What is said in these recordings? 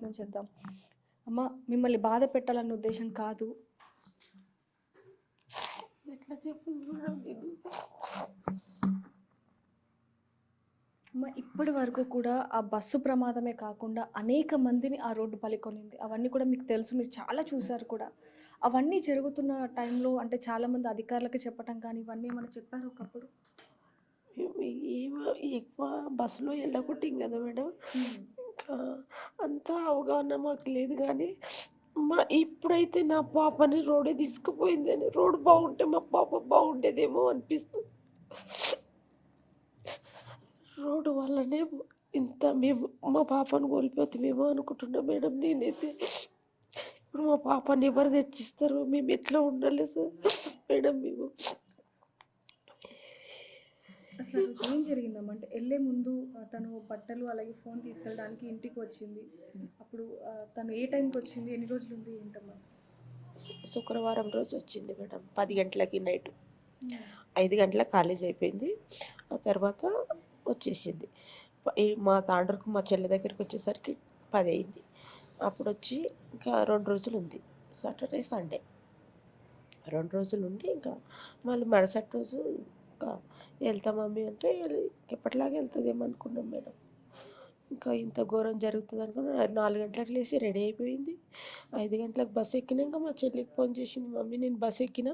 ప్రయత్నం చేద్దాం. అమ్మ, మిమ్మల్ని బాధ పెట్టాలన్న ఉద్దేశం కాదు. ఎట్లా చెప్పింది మేడం నేను? అమ్మ, ఇప్పటి వరకు కూడా ఆ బస్సు ప్రమాదమే కాకుండా అనేక మందిని ఆ రోడ్డు బలికొనింది. అవన్నీ కూడా మీకు తెలుసు. మీరు చాలా చూసారు కూడా. అవన్నీ జరుగుతున్న టైంలో అంటే చాలామంది అధికారులకి చెప్పటం కానీ ఇవన్నీ ఏమైనా చెప్పారా ఒకప్పుడు? మేము ఏమో ఎక్కువ బస్సులో వెళ్ళగొట్టాం కదా మేడం. ఇంకా అంత అవగాహన మాకు లేదు కానీ ఇప్పుడైతే నా పాపని రోడ్డు తీసుకుపోయిందని, రోడ్డు బాగుంటే మా పాప బాగుండేదేమో అనిపిస్తుంది. రోడ్డు వల్లనే ఇంత మేము మా పాపను కోల్పోతామేమో అనుకుంటున్నా మేడం. నేనైతే ఇప్పుడు మా పాపని ఎవరు తెచ్చిస్తారు? మేము ఎట్లా ఉండాలి సార్ మేడం? మేము అసలు ఆ రోజు ఏం జరిగిందమ్మా? అంటే వెళ్ళే ముందు తను బట్టలు అలాగే ఫోన్ తీసుకెళ్ళడానికి ఇంటికి వచ్చింది. అప్పుడు తను ఏ టైంకి వచ్చింది? ఎన్ని రోజులు ఉంది ఏంటమ్మా అసలు? శుక్రవారం రోజు వచ్చింది మేడం, 10 గంటలకి నైట్. 5 గంటలకు కాలేజ్ అయిపోయింది. ఆ తర్వాత వచ్చేసింది. మా తాండ్రకు మా చెల్లె దగ్గరికి వచ్చేసరికి 10 అయింది. అప్పుడు వచ్చి ఇంకా 2 రోజులు ఉంది, సాటర్డే సండే 2 రోజులు ఉండి ఇంకా మళ్ళీ మరుసటి రోజు ఇంకా వెళ్తా మమ్మీ అంటే ఎప్పటిలాగా వెళ్తుందేమో అనుకున్నాం మేడం. ఇంకా ఇంత ఘోరం జరుగుతుంది అనుకున్నా. 4 గంటలకు లేచి రెడీ అయిపోయింది. 5 గంటలకు బస్సు ఎక్కినాక మా చెల్లికి ఫోన్ చేసింది, మమ్మీ నేను బస్సు ఎక్కిన,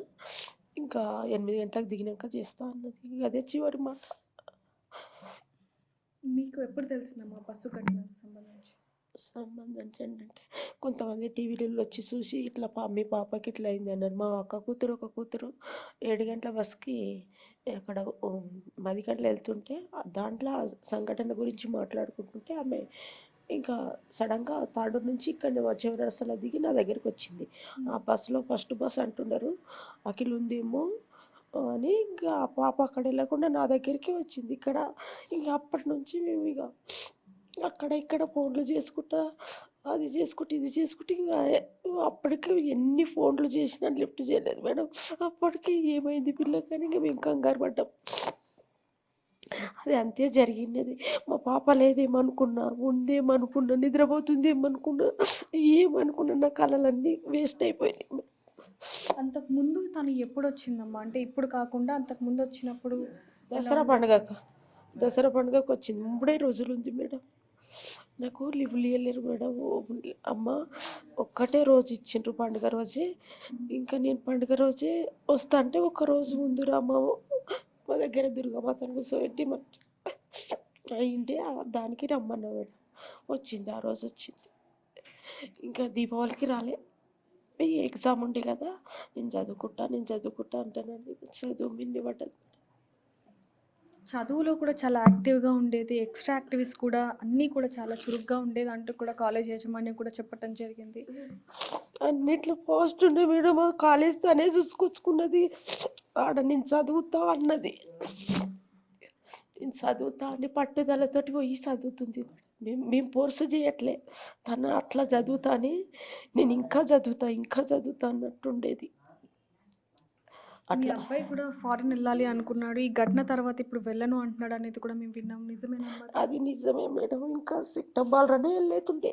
ఇంకా 8 గంటలకు దిగినాక చేస్తా అన్నది. అదే చివరి మాట. మీకు ఎప్పుడు తెలిసిందమ్మా బస్సు ఘటనకు సంబంధించి? ఏంటంటే కొంతమంది టీవీలలో వచ్చి చూసి ఇట్లా మీ పాపకి ఇట్లా అయింది అన్నారు. మా ఒక కూతురు 7 గంటల బస్కి అక్కడ 10 గంటలు వెళ్తుంటే దాంట్లో సంఘటన గురించి మాట్లాడుకుంటుంటే ఆమె ఇంకా సడన్గా తాడూరు నుంచి ఇక్కడ చివరి రసలో దిగి నా దగ్గరికి వచ్చింది. ఆ బస్సులో ఫస్ట్ బస్ అంటున్నారు అఖిల్ ఉందేమో అని. ఇంకా ఆ పాప అక్కడ వెళ్ళకుండా నా దగ్గరికి వచ్చింది ఇక్కడ. ఇంకా అప్పటి నుంచి మేము ఇక అక్కడ ఇక్కడ ఫోన్లు చేసుకుంటా, అది చేసుకుంటే ఇది చేసుకుంటే ఇంకా అప్పటికి ఎన్ని ఫోన్లు చేసినా లిఫ్ట్ చేయలేదు మేడం. అప్పటికి ఏమైంది పిల్లకి కానీ ఇంకా మేము కంగారు పడ్డాం. అది అంతే జరిగినది. మా పాప లేదేమనుకున్నా, ఉందేమనుకున్నా, నిద్రపోతుందేమనుకున్నా, ఏమనుకున్నా నా కళలన్నీ వేస్ట్ అయిపోయినాయి. అంతకుముందు తను ఎప్పుడు వచ్చిందమ్మా? అంటే ఇప్పుడు కాకుండా అంతకుముందు వచ్చినప్పుడు దసరా పండుగకు వచ్చింది. 3 రోజులు ఉంది మేడం. నాకు లివ్లు ఇవ్వలేరు మేడం. అమ్మ ఒక్కటే రోజు ఇచ్చిండ్రు పండుగ రోజే. ఇంకా నేను పండుగ రోజే వస్తా అంటే ఒక్కరోజు ముందు రామ్మ మా దగ్గర దుర్గామాతను కూర్చోబెట్టి అయింటే దానికి రమ్మన్నా మేడం. వచ్చింది, ఆ రోజు వచ్చింది. ఇంకా దీపావళికి రాలే. ఎగ్జామ్ ఉండే కదా, నేను చదువుకుంటా అంటానండి. చదువు మిన్ని పడ్డది. చదువులో కూడా చాలా యాక్టివ్గా ఉండేది. ఎక్స్ట్రా యాక్టివిటీస్ కూడా అన్నీ కూడా చాలా చురుగ్గా ఉండేది అంటూ కూడా కాలేజ్ యాజమాన్యం కూడా చెప్పటం జరిగింది. అన్నిట్లో పోస్ట్ ఉండే మేడం. ఆ కాలేజ్ తనే చూసుకొచ్చుకున్నది. ఆడ నేను చదువుతా అన్నది. నేను చదువుతా అని పట్టుదలతోటి పోయి చదువుతుంది. మేము ఫోర్స్ చేయట్లే. తను అట్లా చదువుతా అని, నేను ఇంకా చదువుతా అన్నట్టు ఉండేది. మీ అట్లా అబ్బాయి కూడా ఫారిన్ వెళ్ళాలి అనుకున్నాడు. ఈ ఘటన తర్వాత ఇప్పుడు వెళ్ళను అంటున్నాడు అనేది కూడా మేము విన్నాం. నిజమేనమ్మా? అది నిజమే మేడం. ఇంకా సెప్టెంబర్లోనే వెళ్ళేటుండే,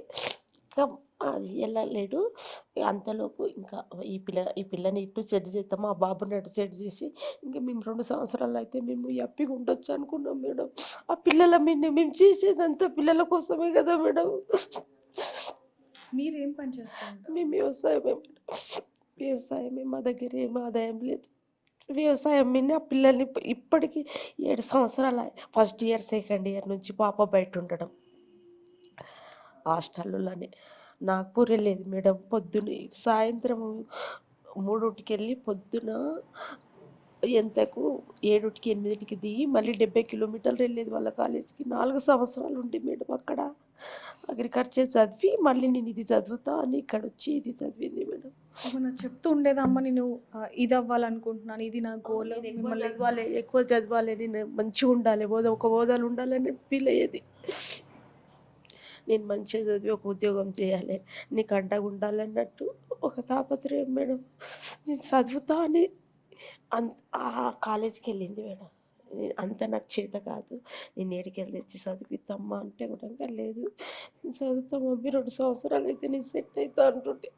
ఇంకా అది వెళ్ళలేడు. అంతలోపు ఇంకా ఈ పిల్లని ఇటు సెట్ చేద్దాము, ఆ బాబుని అటు సెట్ చేసి ఇంకా మేము 2 సంవత్సరాలు అయితే మేము హ్యాపీగా ఉండొచ్చు అనుకున్నాం మేడం. ఆ పిల్లల మీద మేము చేసేదంతా పిల్లల కోసమే కదా మేడం. మీరేం పని చేస్తూ ఉంటారు? మేము వ్యవసాయమే. మా దగ్గర ఏం ఆదాయం లేదు. వ్యవసాయం మీద ఆ పిల్లల్ని ఇప్పటికీ 7 సంవత్సరాలు, ఫస్ట్ ఇయర్ సెకండ్ ఇయర్ నుంచి పాప బయట ఉండడం హాస్టల్లోనే. నాగ్పూర్ వెళ్ళేది మేడం. పొద్దున్న సాయంత్రం 3కి వెళ్ళి పొద్దున ఎంతకు 7కి 8కి దిగి మళ్ళీ 70 కిలోమీటర్లు వెళ్ళేది వాళ్ళ కాలేజీకి. 4 సంవత్సరాలు ఉండి మేడం అక్కడ అగ్రికల్చర్ చదివి మళ్ళీ నేను ఇది చదువుతా అని ఇక్కడ వచ్చి ఇది చదివింది మేడం. ఏమన్నా చెప్తూ ఉండేదమ్మా, నేను ఇది అవ్వాలనుకుంటున్నాను, ఇది నా గోల్, ఎక్కువ చదవాలి, నేను మంచిగా ఉండాలి, ఒక హోదాలు ఉండాలని ఫీల్ అయ్యేది. నేను మంచిగా చదివి ఒక ఉద్యోగం చేయాలి, నీకు అండగా ఉండాలన్నట్టు ఒక తాపత్రయం మేడం. నేను చదువుతా అని ఆ కాలేజీకి వెళ్ళింది మేడం. అంత నాకు చేత కాదు. నేను ఏడికెళ్ళి తెచ్చి చదివిపిత్తమ్మా అంటే కూడా లేదు. నేను చదువుతా మమ్మీ 2 సంవత్సరాలైతే నేను సెట్ అయితా అంటుండే.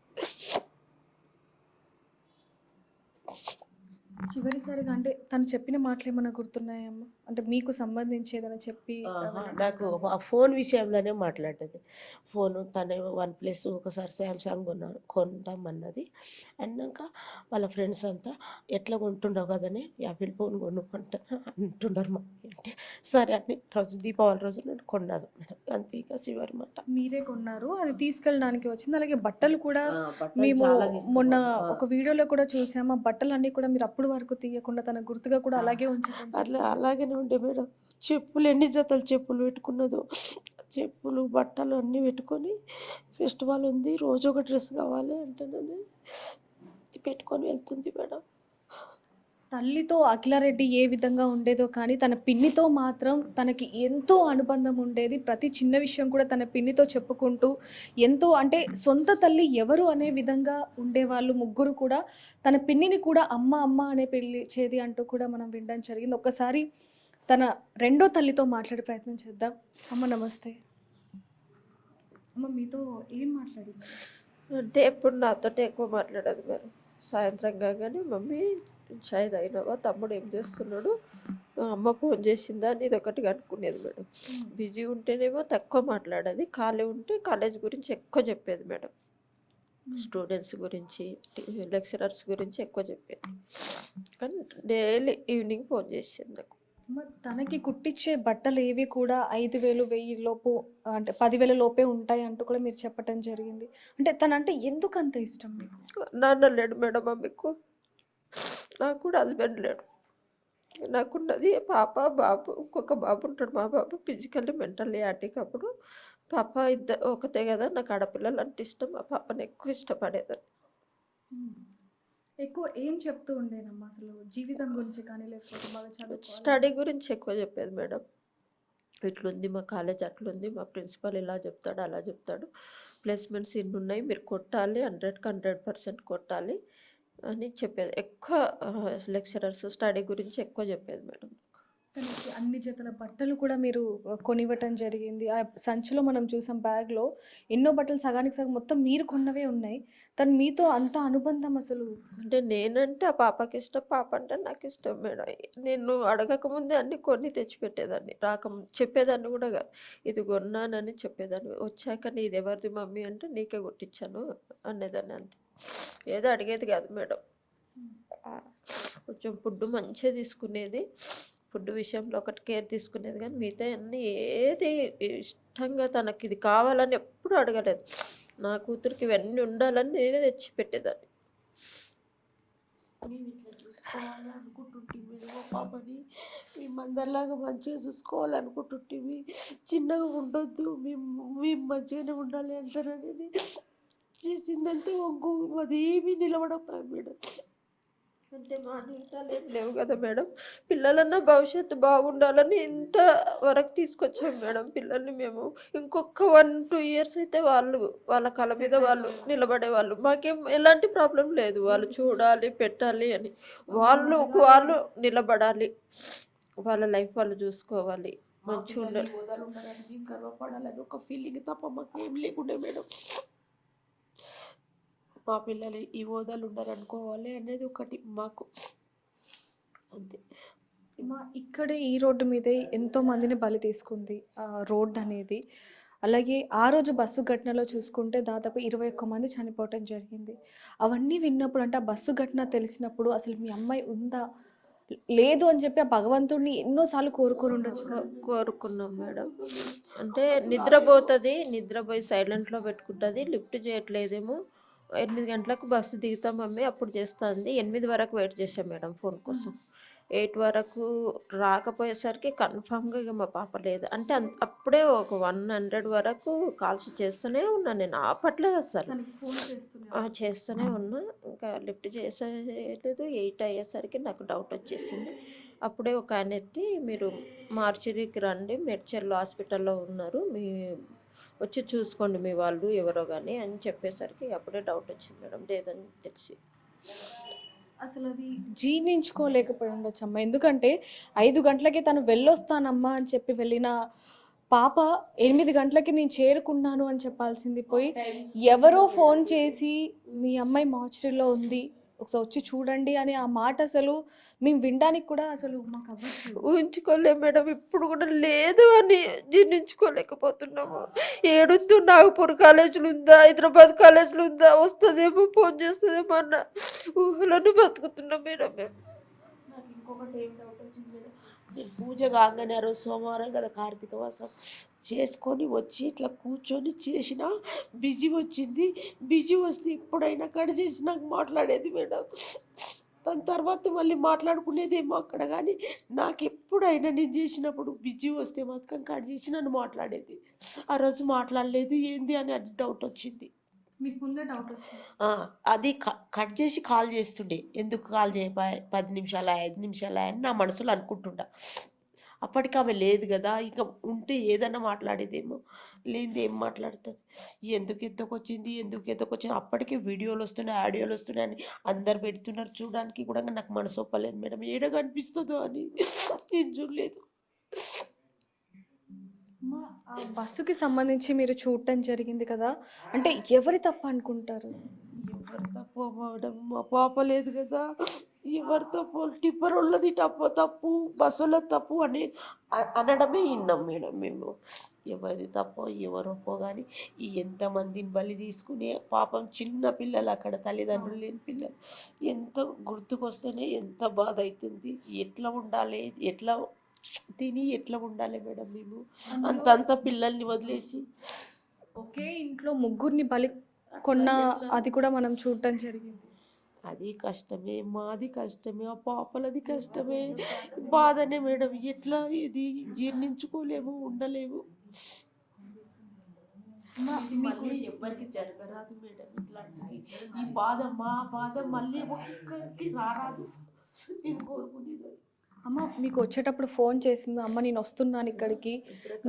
చివరిసారిగా అంటే తను చెప్పిన మాటలేమన్నా గుర్తున్నాయమ్మా? అంటే మీకు సంబంధించి ఏదైనా చెప్పి వెళ్ళడం నాకు కానీ? ఆ ఫోను విషయంలోనే మాట్లాడ్డది. ఫోను తనేమో వన్ ప్లస్ ఒకసారి సామ్‌సంగ్ కొంటామన్నది. అన్నాక వాళ్ళ ఫ్రెండ్స్ అంతా "ఎట్లా కొంటున్నావు కదనే యాపిల్ ఫోన్ కొనుక్కుంటా" అంటున్నారు మమ్మీ అంటే, సరే అని రోజు దీపావళి రోజు నేను కొన్నాను మేడం. అంతే ఇక చివరి మాట. మీరే కొన్నారు. అది తీసుకెళ్ళడానికి వచ్చింది. అలాగే బట్టలు కూడా బట్టలు మేము చాలా మొన్న తీసుకుపోయాను. ఒక వీడియోలో కూడా చూసాము. ఆ బట్టలన్నీ కూడా మీరు అప్పటి వరకు తీయకుండా తనకు గుర్తుగా కూడా ఆ! అలాగే ఉంచడం జరిగింది. అలాగనే ఉండే మేడం. చెప్పులు ఎన్ని జతలు చెప్పులు పెట్టుకున్నదో. చెప్పులు, బట్టలు అన్నీ పెట్టుకొని ఫెస్టివల్ ఉంది. రోజు ఒక డ్రెస్ కావాలి అంటేనని పెట్టుకొని వెళ్తుంది మేడం. తల్లితో అఖిలారెడ్డి ఏ విధంగా ఉండేదో కానీ, తన పిన్నితో మాత్రం తనకి ఎంతో అనుబంధం ఉండేది. ప్రతి చిన్న విషయం కూడా తన పిన్నితో చెప్పుకుంటూ, ఎంతో అంటే సొంత తల్లి ఎవరు అనే విధంగా ఉండేవాళ్ళు ముగ్గురు కూడా. తన పిన్నిని కూడా అమ్మ, అమ్మ అనే పిలిచేది అంటూ కూడా మనం వినడం జరిగింది. ఒక్కసారి తన రెండో తల్లితో మాట్లాడే ప్రయత్నం చేద్దాం. అమ్మ నమస్తే. అమ్మ మీతో ఏం మాట్లాడింది? అంటే ఎప్పుడు నాతోటి ఎక్కువ మాట్లాడదు మేడం. సాయంత్రం కాగానే మమ్మీ చాయ్ తాగినావా? తమ్ముడు ఏం చేస్తున్నాడు? అమ్మ ఫోన్ చేసిందా? అని ఇదొకటి కనుక్కునేది మేడం. బిజీ ఉంటేనేమో తక్కువ మాట్లాడేది. ఖాళీ ఉంటే కాలేజ్ గురించి ఎక్కువ చెప్పేది మేడం. స్టూడెంట్స్ గురించి, లెక్చరర్స్ గురించి ఎక్కువ చెప్పేది. కానీ డైలీ ఈవినింగ్ ఫోన్ చేసేది నాకు. తనకి కుట్టించే బట్టలేవి కూడా 5,000, 1000 లోపు అంటే 10,000 లోపే ఉంటాయి అంటూ కూడా మీరు చెప్పటం జరిగింది. అంటే తనంటే ఎందుకంత ఇష్టం మీకు? నాన్న లేడు మేడం మమ్మీకు. నాకు కూడా హస్బెండ్ లేడు. నాకున్నది పాప, బాబు. ఇంకొక బాబు ఉంటాడు. మా బాబు ఫిజికల్లీ, మెంటల్లీ యాటిక్. పాప ఒకతే కదా. నాకు ఆడపిల్లలు అంటే ఇష్టం. మా పాపని ఎక్కువ ఇష్టపడేదాన్ని. ఎక్కువ ఏం చెప్తూ ఉండేనమ్మా అసలు జీవితం గురించి కానీ లేకపోతే బాగా చదువుకోవాలి స్టడీ గురించి ఎక్కువ చెప్పేది మేడం. ఇట్లుంది మా కాలేజ్, అట్లుంది మా ప్రిన్సిపల్ ఇలా చెప్తాడు, అలా చెప్తాడు. ప్లేస్మెంట్స్ ఇన్ని ఉన్నాయి, మీరు కొట్టాలి, 100కి 100% కొట్టాలి అని చెప్పేది. ఎక్కువ లెక్చరర్స్ స్టడీ గురించి ఎక్కువ చెప్పేది మేడం. తనకి అన్ని జతల బట్టలు కూడా మీరు కొనివ్వటం జరిగింది. ఆ సంచిలో మనం చూసాం బ్యాగ్‌లో ఎన్నో బట్టలు సగానికి సగం మొత్తం మీరు కొన్నవే ఉన్నాయి. తను మీతో అంత అనుబంధం అసలు అంటే నేనంటే ఆ పాపకి ఇష్టం, పాప అంటే నాకు ఇష్టం మేడం. నేను అడగకముందే అన్నీ కొని తెచ్చిపెట్టేదాన్ని. చెప్పేదాన్ని కూడా కాదు. ఇది కొన్నానని చెప్పేదాన్ని. వచ్చాక నీది ఎవరిది మమ్మీ అంటే నీకే కొట్టించాను అనేదాన్ని అంతే. ఏదో అడిగేది కాదు మేడం. కొంచెం ఫుడ్ మంచిగా తీసుకునేది. ఫుడ్ విషయంలో ఒకటి కేర్ తీసుకునేది కానీ మిగతా అన్నీ ఏది ఇష్టంగా తనకి ఇది కావాలని ఎప్పుడు అడగలేదు. నా కూతురికి ఇవన్నీ ఉండాలని నేనే తెచ్చి పెట్టేదాన్ని. మేము ఇట్లా చూసుకోవాలి అనుకుంటుంటిమి మా పాపని. మేము అందరిలాగా మంచిగా చూసుకోవాలనుకుంటుంటిమి. చిన్నగా ఉండొద్దు, మేము మంచిగానే ఉండాలి అంటారని చేసిందంటే ఒగ్గు అదేమీ నిలబడకపోయా మేడం. అంటే మా జీవితాలు ఏం లేవు కదా మేడం. పిల్లలన్నా భవిష్యత్తు బాగుండాలని ఇంత వరకు తీసుకొచ్చాం మేడం పిల్లల్ని మేము. ఇంకొక 1-2 ఇయర్స్ అయితే వాళ్ళ కాళ్ళ మీద వాళ్ళు నిలబడేవాళ్ళు. మాకేం ఎలాంటి ప్రాబ్లం లేదు. వాళ్ళు చూడాలి, పెట్టాలి అని. వాళ్ళు నిలబడాలి. వాళ్ళ లైఫ్ వాళ్ళు చూసుకోవాలి. మా మంచిగా పిల్లలు ఉండాలి. ఈ హోదాలు ఉన్నారని మేము గర్వపడాలని ఒక ఫీలింగ్ తప్ప మాకేం లేకుండే మేడం. మా పిల్లలు ఈ హోదాలు ఉన్నారనుకోవాలి అనేది ఒకటి మాకు అంతే. ఇక్కడే ఈ రోడ్డు మీదే ఎంతో మందిని బలి తీసుకుంది ఆ రోడ్ అనేది. అలాగే ఆ రోజు బస్సు ఘటనలో చూసుకుంటే దాదాపు 21 మంది చనిపోవటం జరిగింది. అవన్నీ విన్నప్పుడు అంటే ఆ బస్సు ఘటన తెలిసినప్పుడు అసలు మీ అమ్మాయి ఉందా? లేదు అని చెప్పి ఆ భగవంతుడిని ఎన్నో సార్లు కోరుకొని ఉండొచ్చు కదా! కోరుకున్నాం మేడం. అంటే నిద్రపోయి సైలెంట్‌లో పెట్టుకుంటది. లిఫ్ట్ చేయట్లేదేమో. 8 గంటలకు బస్సు దిగుతాం మమ్మీ అప్పుడు చేస్తా అంది. 8 వరకు వెయిట్ చేశాం మేడం ఫోన్ కోసం. 8 వరకు రాకపోయేసరికి కన్ఫర్మ్‌గా ఇక మా పాప లేదు. అంటే అప్పుడే ఒక 100 వరకు కాల్స్ చేస్తూనే ఉన్నా నేను. ఆపట్లేదు అస్సలు. తనకి ఫోన్ చేస్తున్నారు. చేస్తూనే ఉన్నా. ఇంకా లిఫ్ట్ చేసేయలేదు. 8 అయ్యేసరికి నాకు డౌట్ వచ్చేసింది. అప్పుడే ఒక ఆయన ఎత్తి, మీరు మార్చురీకి రండి, మేడ్చల్ హాస్పిటల్‌లో ఉన్నారు. వచ్చి చూసుకోండి మీ వాళ్ళు ఎవరో గాని అని చెప్పేసరికి అప్పుడే డౌట్ వచ్చింది మేడం. లేదని తెలిసి. అసలు అది జీర్ణించుకోలేకపోయి ఉండొచ్చమ్మా. ఎందుకంటే 5 గంటలకి తను వెళ్ళొస్తానమ్మా అని చెప్పి వెళ్ళిన పాప 8 గంటలకి నేను చేరుకున్నాను అని చెప్పాల్సింది పోయి, ఎవరో ఫోన్ చేసి మీ అమ్మాయి మార్చురీలో ఉంది, ఒకసారి వచ్చి చూడండి అని ఆ మాట అసలు మేము వినడానికి కూడా అసలు మాకు అవ్వట్లేదు. ఊహించుకోలేము మేడం. ఇప్పుడు కూడా లేదు అని జీర్ణించుకోలేకపోతున్నాము. ఏడుందో నాగపూర్ కాలేజీలు ఉందా, హైదరాబాద్ కాలేజీలు ఉందా, వస్తుందేమో, ఫోన్ చేస్తుందేమో అన్న ఊహలోనే బతుకుతున్నాం మేడం మేము. నాకు ఇంకొకటి ఏం డౌట్ వచ్చింది మేడం, నేను పూజ కాగానే ఆ రోజు సోమవారం కదా కార్తీక మాసం చేసుకొని వచ్చి ఇట్లా కూర్చొని చేసిన బిజీ వచ్చింది. బిజీ వస్తే ఎప్పుడైనా కట్ చేసి నాకు మాట్లాడేది మేడం. దాని తర్వాత మళ్ళీ మాట్లాడుకునేదేమో అక్కడ, కానీ నాకు ఎప్పుడైనా నేను చేసినప్పుడు బిజీ వస్తే మాత్రం కట్ చేసి నన్ను మాట్లాడేది. ఆ రోజు మాట్లాడలేదు ఏంది అని అది డౌట్ వచ్చింది. మీకు ముందే డౌట్ వచ్చింది. అది కట్ చేసి కాల్ చేస్తుండే, ఎందుకు కాల్ చేయపాయే 10 నిమిషాలా 5 నిమిషాలా అని నా మనసులో అనుకుంటుండా. అప్పటికి ఆమె లేదు కదా, ఇక ఉంటే ఏదన్నా మాట్లాడేదేమో, లేనిది ఏం మాట్లాడుతుంది, ఎందుకు ఎత్తుకొచ్చింది ఎందుకు ఎత్తుకొచ్చింది. అప్పటికే వీడియోలు వస్తున్నాయి ఆడియోలు వస్తున్నాయి అని అందరు పెడుతున్నారు, చూడడానికి కూడా నాకు మనసు ఒప్పలేదు మేడం. ఏడ కనిపిస్తుందో అని నేను చూడలేదు. అమ్మా, ఆ బస్సుకి సంబంధించి మీరు చూడటం జరిగింది కదా, అంటే ఎవరి తప్పు అనుకుంటారు? ఎవరు తప్పు మేడం, మా పాప లేదు కదా, ఎవరు తప్పు, టిప్పర్ వాళ్ళది తప్పు బస్సులో తప్పు అని అనడమే విన్నాం మేడం మేము. ఎవరిది తప్పో ఎవరొప్పో కానీ ఈ ఎంతమందిని బలి తీసుకుని పాపం చిన్న పిల్లలు అక్కడ తల్లిదండ్రులు లేని పిల్లలు ఎంత గుర్తుకొస్తేనే ఎంత బాధ అవుతుంది. ఎట్లా ఉండాలి, ఎట్లా తిని ఎట్లా ఉండాలి మేడం మేము అంతంత పిల్లల్ని వదిలేసి. ఒకే ఇంట్లో ముగ్గురిని బలి కొన్న అది కూడా మనం చూడటం జరిగింది. అది కష్టమే, మాది కష్టమే, ఆ పాపలది కష్టమే, బాధనే మేడం. ఎట్లా ఇది జీర్ణించుకోలేము, ఉండలేము. ఇది మళ్ళీ ఎవ్వరికి జరగరాదు మేడం ఇట్లాంటిది. ఈ బాధ మా బాధ మళ్ళీ ఒక్కరికి రారాదు, నేను కోరుకునేది. అమ్మ, మీకు వచ్చేటప్పుడు ఫోన్ చేసిందా, అమ్మ నేను వస్తున్నాను ఇక్కడికి,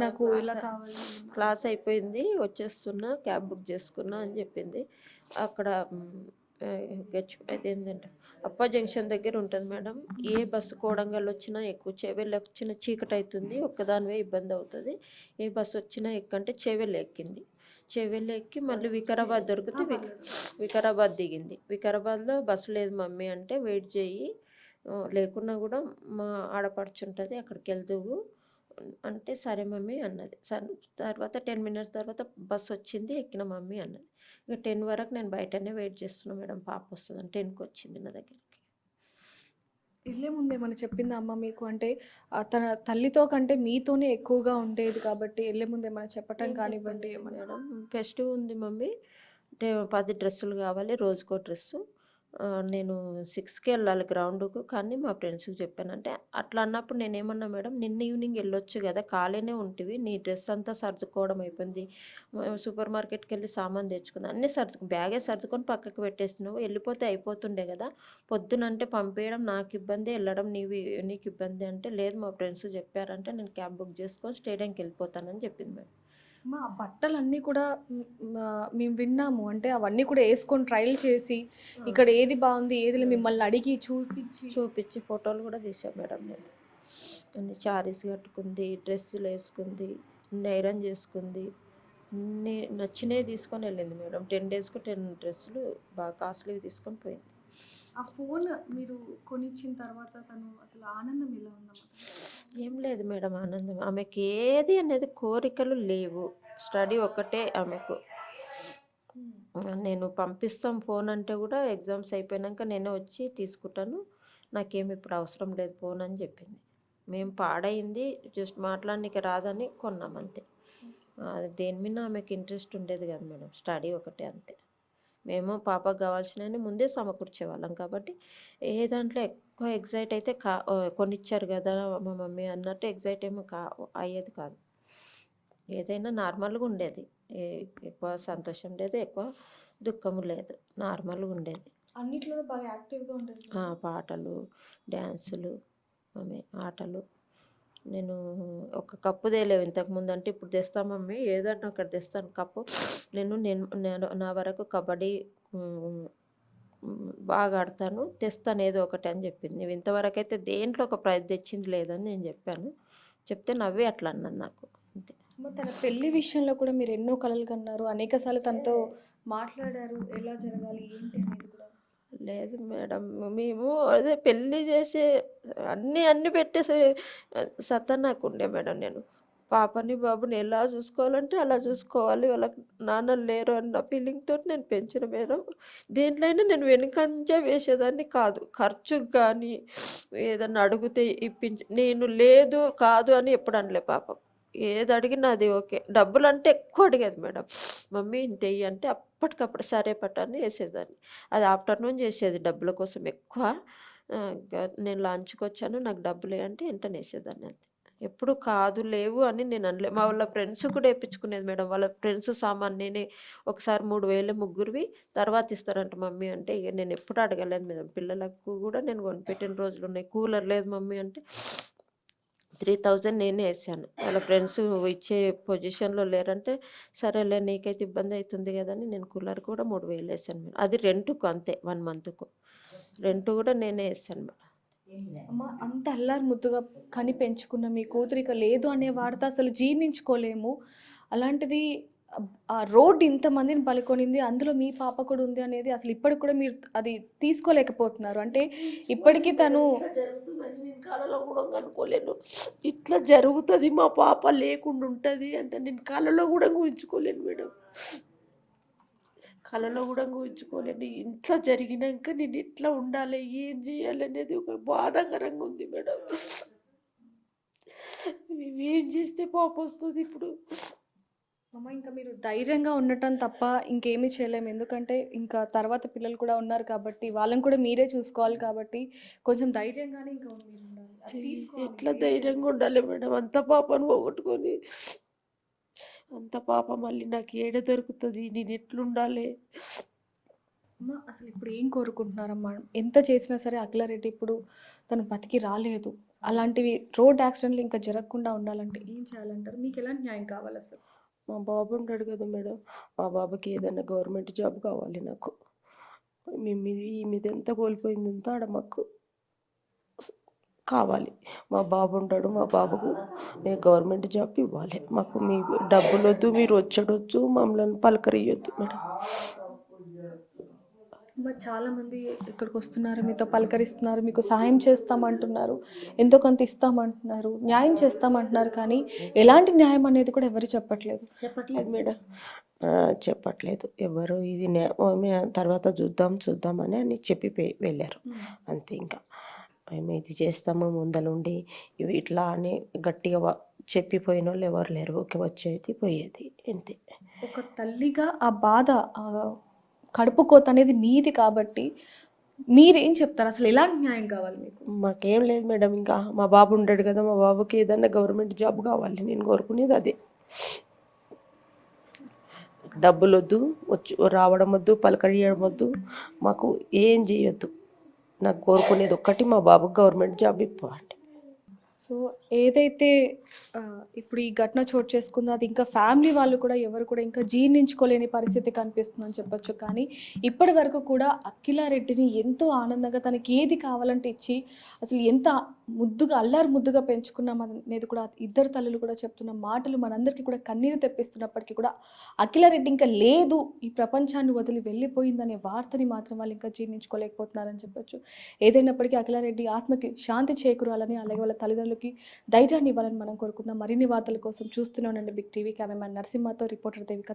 నాకు ఇలా కావాలి? క్లాస్ అయిపోయింది వచ్చేస్తున్నా, క్యాబ్ బుక్ చేసుకున్నా అని చెప్పింది. అక్కడ అదేంటంటే అప్ప జంక్షన్ దగ్గర ఉంటుంది మేడం. ఏ బస్సు కోడంగల్ వచ్చినా ఎక్కువ, చెవెళ్ళి వచ్చిన చీకటి అవుతుంది, ఒక్కదానివే ఇబ్బంది అవుతుంది. ఏ బస్సు వచ్చినా ఎక్కంటే చెవెళ్ళి ఎక్కింది. చెవెళ్ళి ఎక్కి మళ్ళీ వికారాబాద్ దొరికితే వికారాబాద్ దిగింది. వికారాబాద్లో బస్సు లేదు మమ్మీ అంటే, వెయిట్ చేయి, లేకున్నా కూడా మా ఆడపడుచుంటుంది అక్కడికి వెళ్దువు అంటే, సరే మమ్మీ అన్నది. తర్వాత 10 మినిట్స్ తర్వాత బస్సు వచ్చింది, ఎక్కిన మమ్మీ అన్నది. ఇక 10 వరకు నేను బయటనే వెయిట్ చేస్తున్నా మేడం, పాప వస్తుందని. 10కి వచ్చింది నా దగ్గరికి. వెళ్ళే ముందు ఏమైనా చెప్పిందా అమ్మ మీకు? అంటే తన తల్లితో కంటే మీతోనే ఎక్కువగా ఉండేది కాబట్టి వెళ్ళే ముందు ఏమైనా చెప్పటం కానివ్వండి ఏమన్నా? మేడం ఫెస్టివ్ ఉంది మమ్మీ అంటే 10 డ్రెస్సులు కావాలి, రోజుకో డ్రెస్సు. నేను 6కి వెళ్ళాలి గ్రౌండ్కు, కానీ మా ఫ్రెండ్స్కి చెప్పానంటే, అట్లా అన్నప్పుడు నేనేమన్నా మేడం, నిన్న ఈవినింగ్ వెళ్ళొచ్చు కదా, ఖాళీనే ఉంటివి, నీ డ్రెస్ అంతా సర్దుకోవడం అయిపోయింది, సూపర్ మార్కెట్కి వెళ్ళి సామాన్ తెచ్చుకుంది, అన్నీ బ్యాగే సర్దుకొని పక్కకు పెట్టేస్తున్నావు, వెళ్ళిపోతే అయిపోతుండే కదా, పొద్దునంటే పంపేయడం నాకు ఇబ్బంది, వెళ్ళడం నీకు ఇబ్బంది అంటే, లేదు మా ఫ్రెండ్స్ చెప్పారంటే నేను క్యాబ్ బుక్ చేసుకొని స్టేడియంకి వెళ్ళిపోతానని చెప్పింది మేడం. మా బట్టలన్నీ కూడా మేము విన్నాము, అంటే అవన్నీ కూడా వేసుకొని ట్రయల్ చేసి ఇక్కడ ఏది బాగుంది ఏది మిమ్మల్ని అడిగి చూపించి ఫోటోలు కూడా తీసాను మేడం నేను. అన్ని శారీస్ కట్టుకుంది, డ్రెస్సులు వేసుకుంది, ఐరన్ చేసుకుంది, అన్నీ నచ్చినవి తీసుకొని వెళ్ళింది మేడం. 10 డేస్కు 10 డ్రెస్సులు బాగా కాస్ట్లీవి తీసుకొని పోయింది. ఆ ఫోన్ మీరు కొనిచ్చిన తర్వాత తను అసలు ఆనందం ఎలా ఉందమ్మా? ఏం లేదు మేడం ఆనందం, ఆమెకి ఏది అనేది కోరికలు లేవు, స్టడీ ఒకటే ఆమెకు. నేను పంపిస్తాం ఫోన్ అంటే కూడా ఎగ్జామ్స్ అయిపోయాక నేనే వచ్చి తీసుకుంటాను, నాకేమి ఇప్పుడు అవసరం లేదు ఫోన్ అని చెప్పింది. మేము పాడైంది జస్ట్ మాట్లాడడానికి రాదని కొన్నాం అంతే. దేని మీద ఆమెకు ఇంట్రెస్ట్ ఉండేది కదా మేడం, స్టడీ ఒకటే అంతే. మేము పాపకు కావాల్సినవి ముందే సమకూర్చేవాళ్ళం కాబట్టి ఏ దాంట్లో ఎక్కువ ఎగ్జైట్ అయితే కొనిచ్చారు కదా మా మమ్మీ అన్నట్టు ఎగ్జైట్ ఏమో అయ్యేది కాదు. ఏదైనా నార్మల్గా ఉండేది, ఎక్కువ సంతోషం లేదు, ఎక్కువ దుఃఖము లేదు, నార్మల్గా ఉండేది. అన్నిట్లో బాగా యాక్టివ్గా ఉండేది. పాటలు, డ్యాన్సులు, ఆటలు. నేను ఒక కప్పు తేలేవు ఇంతకుముందు అంటే, ఇప్పుడు తెస్తా మమ్మీ ఏదన్నా అక్కడ తెస్తాను కప్పు. నేను నా వరకు కబడ్డీ, బాగా ఆడతాను, తెస్తాను ఏదో ఒకటి అని చెప్పింది. నువ్వు ఇంతవరకైతే దేంట్లో ఒక ప్రైజ్ తెచ్చింది లేదని నేను చెప్పాను. చెప్తే నవ్వి అట్లా అన్నది నాకు. అంతే. తన పెళ్లి విషయంలో కూడా మీరు ఎన్నో కలలు కన్నారు. అనేక సార్లు తనతో మాట్లాడారు. ఎలా జరగాలి ఏంటి అనేది కూడా. లేదు మేడం. మేము అదే పెళ్లి చేసే అన్నీ పెట్టేసే సత్తా నాకుండే మేడం నేను. పాపని, బాబుని ఎలా చూసుకోవాలంటే అలా చూసుకోవాలి. వాళ్ళకి నాన్నలు లేరు అన్న ఫీలింగ్‌తోటి నేను పెంచిన మేడం. దేంట్లైనా నేను వెనుకంజ వేసేదాన్ని కాదు. ఖర్చుకి గానీ, ఏదన్నా అడిగితే నేను లేదు, కాదు అని ఎప్పుడు అనలే పాపకు. ఏది అడిగినా అది ఓకే. డబ్బులంటే ఎక్కువ అడిగేది మేడం. మమ్మీ ఇంతెయ్యి అంటే అప్పటికప్పుడు సరే పట్టు అని ఏసేదాన్ని. అది ఆఫ్టర్‌నూన్ చేసేది డబ్బుల కోసం ఎక్కువ. ఇంకా నేను లంచ్‌కొచ్చాను నాకు డబ్బులియ్యి అంటే వెంటనే ఏసేదాన్ని అంతే. ఎప్పుడు కాదు, లేవు అని నేను అనలే. మా వాళ్ళ ఫ్రెండ్స్ కూడా ఏపిచ్చుకునేది మేడం. వాళ్ళ ఫ్రెండ్స్ సామాను నేనే ఒకసారి 3000 ముగ్గురివి తర్వాత ఇస్తారంట మమ్మీ అంటే, ఇక నేను ఎప్పుడు అడగలేదు మేడం. పిల్లలకు కూడా నేను కొనిపెట్టిన రోజులున్నాయి. కూలర్ లేదు మమ్మీ అంటే 3000 నేనే ఏసాను. వాళ్ళ ఫ్రెండ్స్ ఇచ్చే పొజిషన్‌లో లేరంటే, సరేలే నీకైతే ఇబ్బంది అయితుంది కదా అని నేను కూలర్ కూడా 3000 ఏసాను మేడం. అది రెంట్‌కు అంతే 1 మంత్‌కు. రెంట్ కూడా నేనే ఏసాను మేడం. అంత అల్లారు ముద్దుగా కని పెంచుకున్న మీ కూతురు ఇక లేదు అనే వార్త అసలు జీర్ణించుకోలేము. అలాంటిది ఆ రోడ్ ఇంతమందిని బలికొనింది. అందులో మీ పాప కూడా ఉంది అనేది అసలు ఇప్పటికి కూడా మీరు అది తీసుకోలేకపోతున్నారు. అంటే ఇప్పటికీ తను ఇట్లా జరుగుతుందని నేను కలలో కూడా అనుకోలేను. ఇట్లా జరుగుతది మా పాప లేకుండా ఉంటది అంటే నేను కలలో కూడా ఊహించుకోలేను మేడం. కలలో కూడా ఊహించుకోలేను. ఇంట్లో జరిగినంక నేను ఎట్లా ఉండాలి? ఏం చేయాలి? అనేది ఒక బాధాకరంగా ఉంది మేడం. మేమేం చేస్తే పాపొస్తది ఇప్పుడు? ఇంకా మీరు ధైర్యంగా ఉండటం తప్ప ఇంకేమీ చేయలేము. ఎందుకంటే ఇంకా తర్వాత పిల్లలు కూడా ఉన్నారు కాబట్టి, వాళ్ళని కూడా మీరే చూసుకోవాలి కాబట్టి, కొంచెం ధైర్యంగానే ఇంకా మీరుండాలి. అది తీసుకోవాలి. ఎట్లా ఏం ధైర్యంగా ఉండాలి మేడం? అంత పాపను పోగొట్టుకొని, అంత పాప మళ్ళీ నాకు ఏడ దొరుకుతది? నేను ఎట్లుండాలి? అసలు ఇప్పుడు ఏం కోరుకుంటున్నారమ్మా? ఎంత చేసినా సరే అఖిలారెడ్డి ఇప్పుడు తను బతికి రాలేదు. అలాంటివి రోడ్ యాక్సిడెంట్లు ఇంకా జరగకుండా ఉండాలంటే ఏం చేయాలంటారు? మీకు ఎలాంటి న్యాయం కావాలసలు? మా బాబు ఉంటాడు కదా మేడం, మా బాబుకి ఏదైనా గవర్నమెంట్ జాబ్ కావాలి నాకు. ఈమెది ఎంత కోల్పోయిందంతా ఆడ మాకు కావాలి. మా బాబు ఉంటాడు, మా బాబుకు మీరు గవర్నమెంట్ జాబ్ ఇవ్వాలి. మాకు మీ డబ్బులొద్దు, మీరు వచ్చడొద్దు, మమ్మల్ని పలకరియొద్దు మేడం. చాలామంది ఇక్కడికి వస్తున్నారు, మీతో పలకరిస్తున్నారు, మీకు సహాయం చేస్తామంటున్నారు, ఎంతో కొంత ఇస్తామంటున్నారు, న్యాయం చేస్తామంటున్నారు. కానీ ఎలాంటి న్యాయం అనేది కూడా ఎవరు చెప్పట్లేదు. చెప్పట్లేదు మేడం. చెప్పట్లేదు ఎవరు. ఇది తర్వాత చూద్దామని అని చెప్పి వెళ్ళారు అంతే. ఇంకా మేము ఇది చేస్తాము ముందలుండి ఇవి ఇట్లా అని గట్టిగా చెప్పిపోయిన వాళ్ళు ఎవరు లేరు. ఓకే వచ్చేది పోయేది అంతే. ఒక తల్లిగా ఆ బాధ, ఆ కడుపు కోత అనేది మీది కాబట్టి మీరేం చెప్తారు? అసలు ఎలాంటి న్యాయం కావాలి మీకు? మాకేం లేదు మేడం. ఇంకా మా బాబు ఉంటాడు కదా, మా బాబుకి ఏదన్నా గవర్నమెంట్ జాబ్ కావాలి. నేను కోరుకునేది అదే. డబ్బులొద్దు, రావడం వద్దు, పలకరియడం వద్దు, మాకు ఏం చేయొద్దు. నాకు కోరుకునేది ఒక్కటి, మా బాబుకి గవర్నమెంట్ జాబ్ ఇవ్వండి. సో ఏదైతే ఇప్పుడు ఈ ఘటన చోటు చేసుకుందో అది ఇంకా ఫ్యామిలీ వాళ్ళు కూడా ఎవరు కూడా ఇంకా జీర్ణించుకోలేని పరిస్థితి కనిపిస్తుందని చెప్పొచ్చు. కానీ ఇప్పటి వరకు కూడా అఖిలారెడ్డిని ఎంతో ఆనందంగా తనకి ఏది కావాలంటే ఇచ్చి అసలు ఎంత ముద్దుగా అల్లారు ముద్దుగా పెంచుకున్నాం అనేది కూడా ఇద్దరు తల్లులు కూడా చెప్తున్న మాటలు మనందరికీ కూడా కన్నీరు తెప్పిస్తున్నప్పటికీ కూడా అఖిలారెడ్డి ఇంకా లేదు, ఈ ప్రపంచాన్ని వదిలి వెళ్ళిపోయిందనే వార్తని మాత్రం వాళ్ళు ఇంకా జీర్ణించుకోలేకపోతున్నారని చెప్పొచ్చు. ఏదైనప్పటికీ అఖిలారెడ్డి ఆత్మకి శాంతి చేకూరాలని, అలాగే వాళ్ళ తల్లిదండ్రులకి ధైర్యాన్ని ఇవ్వాలని మనం కోరుకుందాం. మరిన్ని వార్తల కోసం చూస్తూనే ఉండండి బిగ్ టీవీ. కెమెరామెన్ నరసింహతో రిపోర్టర్ దేవిక.